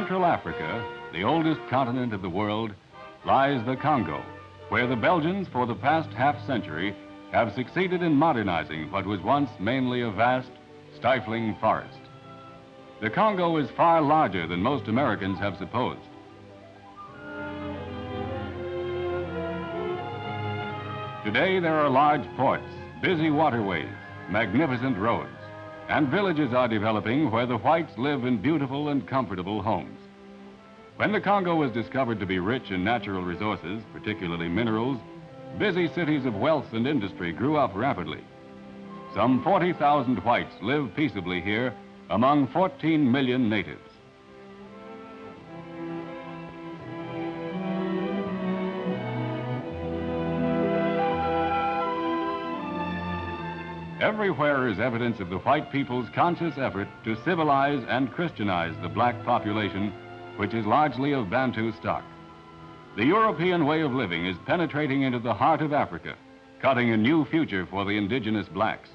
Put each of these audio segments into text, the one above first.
Central Africa, the oldest continent of the world, lies the Congo, where the Belgians for the past half-century have succeeded in modernizing what was once mainly a vast, stifling forest. The Congo is far larger than most Americans have supposed. Today there are large ports, busy waterways, magnificent roads, and villages are developing where the whites live in beautiful and comfortable homes. When the Congo was discovered to be rich in natural resources, particularly minerals, busy cities of wealth and industry grew up rapidly. Some 40,000 whites live peaceably here among 14 million natives. Everywhere is evidence of the white people's conscious effort to civilize and Christianize the black population, which is largely of Bantu stock. The European way of living is penetrating into the heart of Africa, cutting a new future for the indigenous blacks.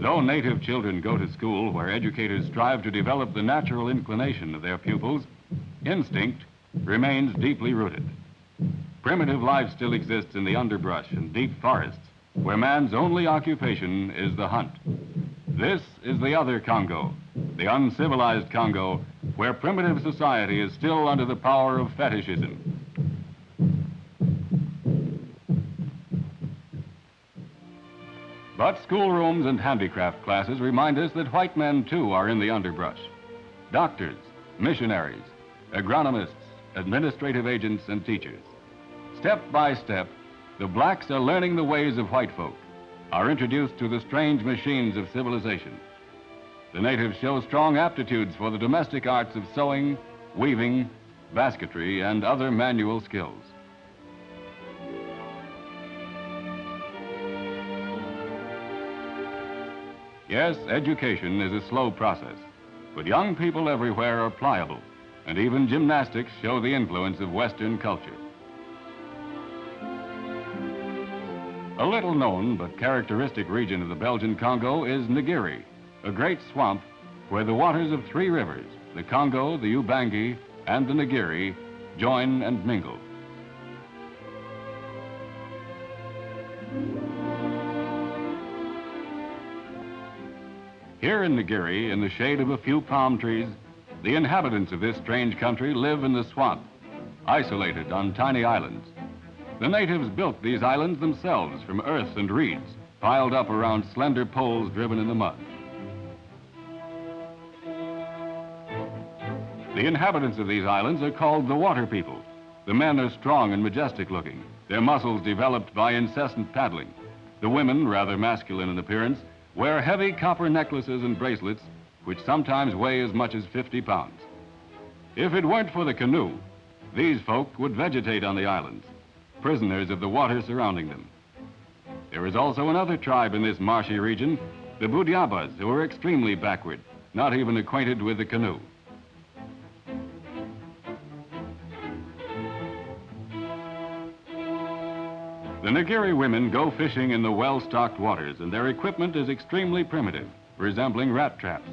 Though native children go to school where educators strive to develop the natural inclination of their pupils, instinct remains deeply rooted. Primitive life still exists in the underbrush and deep forests, where man's only occupation is the hunt. This is the other Congo, the uncivilized Congo, where primitive society is still under the power of fetishism. But schoolrooms and handicraft classes remind us that white men too are in the underbrush. Doctors, missionaries, agronomists, administrative agents, and teachers. Step by step, the blacks are learning the ways of white folk, are introduced to the strange machines of civilization. The natives show strong aptitudes for the domestic arts of sewing, weaving, basketry, and other manual skills. Yes, education is a slow process, but young people everywhere are pliable, and even gymnastics show the influence of Western culture. A little known but characteristic region of the Belgian Congo is Ngiri, a great swamp where the waters of three rivers, the Congo, the Ubangi, and the Ngiri, join and mingle. Here in Ngiri, in the shade of a few palm trees, the inhabitants of this strange country live in the swamp, isolated on tiny islands. The natives built these islands themselves from earth and reeds, piled up around slender poles driven in the mud. The inhabitants of these islands are called the water people. The men are strong and majestic looking, their muscles developed by incessant paddling. The women, rather masculine in appearance, wear heavy copper necklaces and bracelets, which sometimes weigh as much as 50 pounds. If it weren't for the canoe, these folk would vegetate on the islands, prisoners of the water surrounding them. There is also another tribe in this marshy region, the Budiabas, who are extremely backward, not even acquainted with the canoe. The Ngiri women go fishing in the well-stocked waters, and their equipment is extremely primitive, resembling rat traps.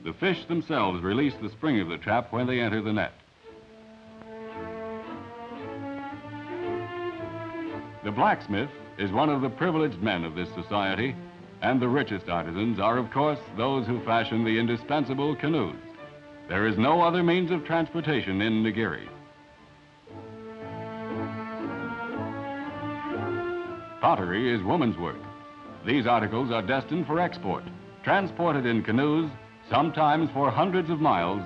The fish themselves release the spring of the trap when they enter the net. The blacksmith is one of the privileged men of this society, and the richest artisans are, of course, those who fashion the indispensable canoes. There is no other means of transportation in Ngiri. Pottery is woman's work. These articles are destined for export. Transported in canoes, sometimes for hundreds of miles,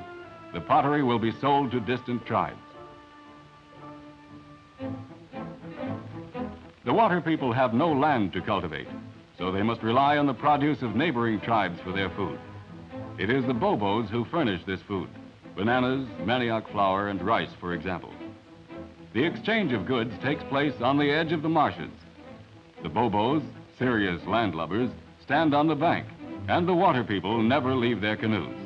the pottery will be sold to distant tribes. The water people have no land to cultivate, so they must rely on the produce of neighboring tribes for their food. It is the Bobos who furnish this food, bananas, manioc flour, and rice, for example. The exchange of goods takes place on the edge of the marshes. The Bobos, serious landlubbers, stand on the bank, and the water people never leave their canoes.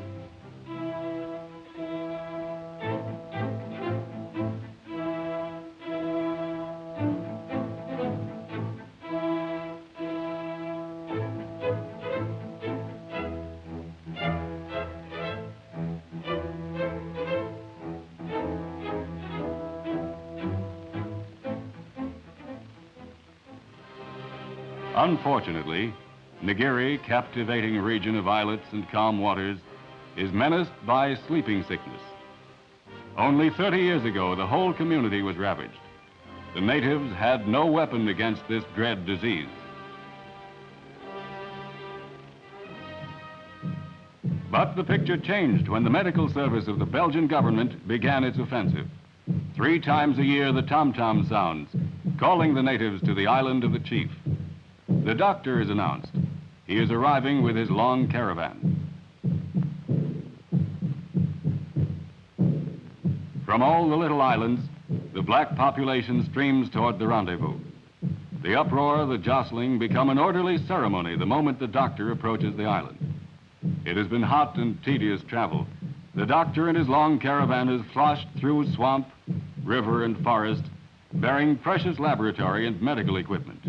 Unfortunately, Ngiri, captivating region of islets and calm waters, is menaced by sleeping sickness. Only 30 years ago, the whole community was ravaged. The natives had no weapon against this dread disease. But the picture changed when the medical service of the Belgian government began its offensive. 3 times a year, the tom-tom sounds, calling the natives to the island of the chief. The doctor is announced. He is arriving with his long caravan. From all the little islands, the black population streams toward the rendezvous. The uproar, the jostling become an orderly ceremony the moment the doctor approaches the island. It has been hot and tedious travel. The doctor and his long caravan has sloshed through swamp, river, and forest, bearing precious laboratory and medical equipment.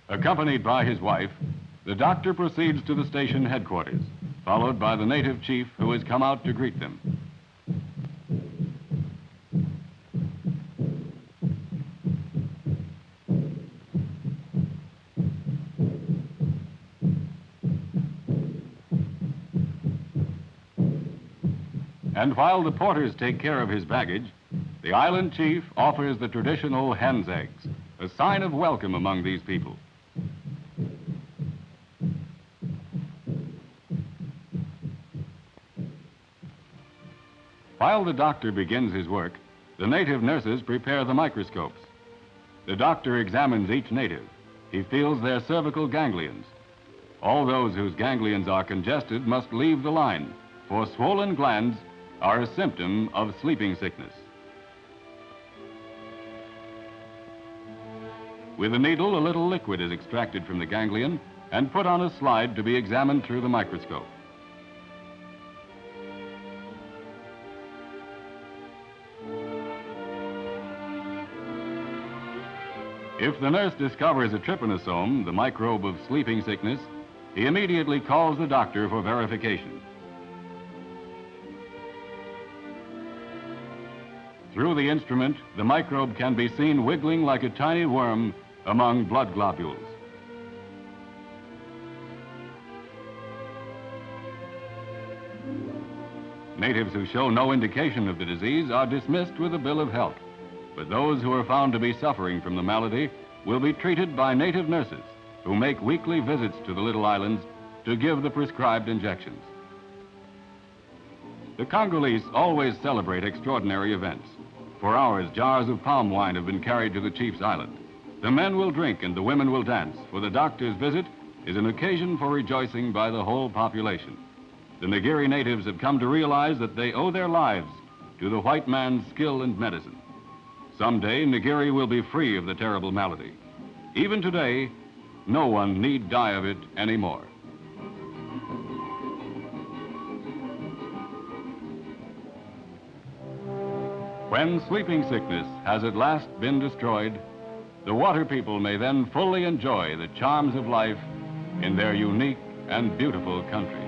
Accompanied by his wife, the doctor proceeds to the station headquarters, followed by the native chief who has come out to greet them. And while the porters take care of his baggage, the island chief offers the traditional hen's eggs, a sign of welcome among these people. While the doctor begins his work, the native nurses prepare the microscopes. The doctor examines each native. He feels their cervical ganglions. All those whose ganglions are congested must leave the line, for swollen glands are a symptom of sleeping sickness. With a needle, a little liquid is extracted from the ganglion and put on a slide to be examined through the microscope. If the nurse discovers a trypanosome, the microbe of sleeping sickness, he immediately calls the doctor for verification. Through the instrument, the microbe can be seen wiggling like a tiny worm among blood globules. Natives who show no indication of the disease are dismissed with a bill of health. But those who are found to be suffering from the malady will be treated by native nurses who make weekly visits to the little islands to give the prescribed injections. The Congolese always celebrate extraordinary events. For hours, jars of palm wine have been carried to the chief's island. The men will drink and the women will dance, for the doctor's visit is an occasion for rejoicing by the whole population. The Ngiri natives have come to realize that they owe their lives to the white man's skill and medicine. Someday, Ngiri will be free of the terrible malady. Even today, no one need die of it anymore. When sleeping sickness has at last been destroyed, the water people may then fully enjoy the charms of life in their unique and beautiful country.